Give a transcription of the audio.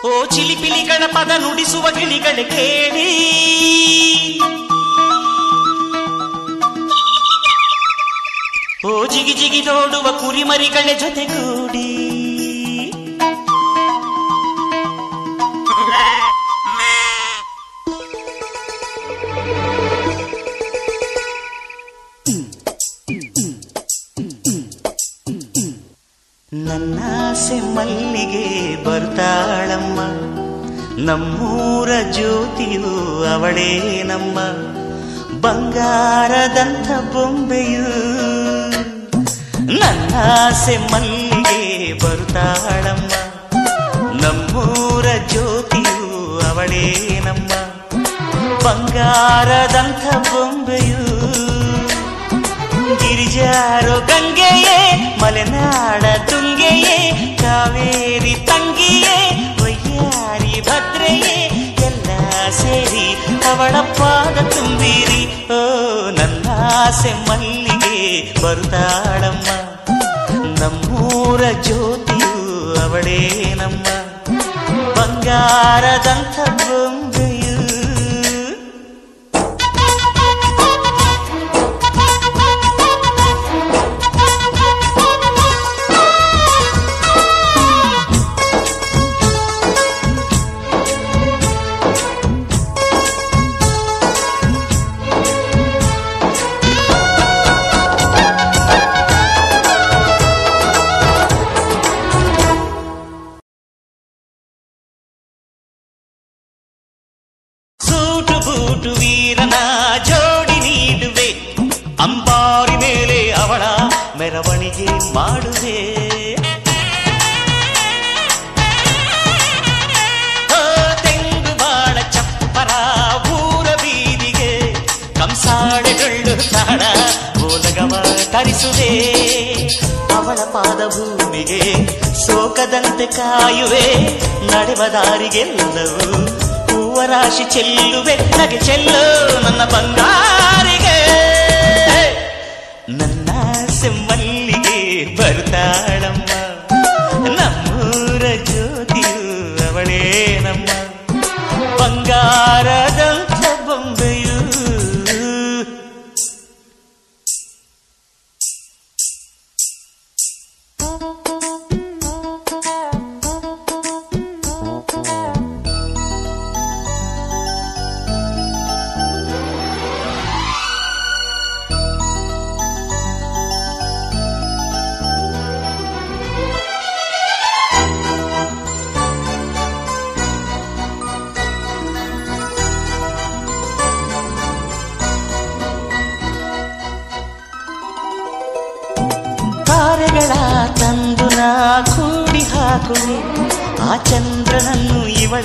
ಓ ಚಿಲಿಪಿಲಿಗಳ ಪದ ನುಡಿಸುವ ಗಿಳಿಗಳೇ ಕೇಳಿ, ಓ ಜಿಗಿ ಜಿಗಿ ನೋಡುವ ಕುರಿಮರಿಗಳ ಜೊತೆಗೂಡಿ, ನನ್ನಾಸೆ ಮಲ್ಲಿಗೆ ಬರ್ತಾಳಮ್ಮ, ನಮ್ಮೂರ ಜ್ಯೋತಿಯು ಅವಳೇ ನಮ್ಮ, ಬಂಗಾರದಂಥ ಬೊಂಬೆಯು. ನನ್ನಾಸೆ ಮಲ್ಲಿಗೆ ಬರ್ತಾಳಮ್ಮ, ನಮ್ಮೂರ ಜ್ಯೋತಿಯು ಅವಳೇ ನಮ್ಮ, ಬಂಗಾರದಂಥ ಬೊಂಬೆಯು. ಗಿರಿಜಾರೋ ಗಂಗೆಯೇ, ಮಲೆನಾಡ ತುಂಗೆಯೇ, ಕಾವೇರಿ ತಂಗಿಯೇ, ವಯ್ಯಾರಿ ಭದ್ರೆಯೇ, ಎಲ್ಲ ಸೇರಿ ಅವಳ ಪಾದ ತುಂಬಿರಿ. ಓ ನನ್ನಾಸೆ ಮಲ್ಲಿಗೆ ಬರುತ್ತಾಳಮ್ಮ, ನಮ್ಮೂರ ಜ್ಯೋತಿಯು ಅವಳೇ ನಮ್ಮ, ಬಂಗಾರದಂಥ ಬೊಂಬೆಯು. ಬೂಟು ವೀರನ ಜೋಡಿ ನೀಡುವೆ, ಅಂಬಾರಿ ಮೇಲೆ ಅವಳ ಮೆರವಣಿಗೆ ಮಾಡುವೆ. ತೆಂಗು ಬಾಳ ಚಪ್ಪರ ಊರ ಬೀದಿಗೆ, ಕಂಸಾಳೆಗಳು ತಾಳ ಓಲಗವ ತರಿಸುವೆ. ಅವಳ ಪಾದ ಭೂಮಿಗೆ ಸೋಕದಂತೆ ಕಾಯುವೆ, ನಡೆವ ದಾರಿಗೆಲ್ಲವೂ ರಾಶಿ ಚೆಲ್ಲುವೆ. ನಗೆ ಚೆಲ್ಲು ನನ್ನ ಬಂಗಾರಿಗೆ, ನನ್ನ ಸೆಮ್ಮಲ್ಲಿಗೆ ಬರ್ತಾಳಮ್ಮ, ನಮ್ಮೂರ ಜ್ಯೋತಿಯು ಅವಳೇ ನಮ್ಮ, ಬಂಗಾರದಂಥ ಬೊಂಬೆಯು. ತಾರೆಗಳ ತಂದು ನಾ ಕೂಡಿ ಹಾಕುವೆ, ಆ ಚಂದ್ರನನ್ನು ಇವಳ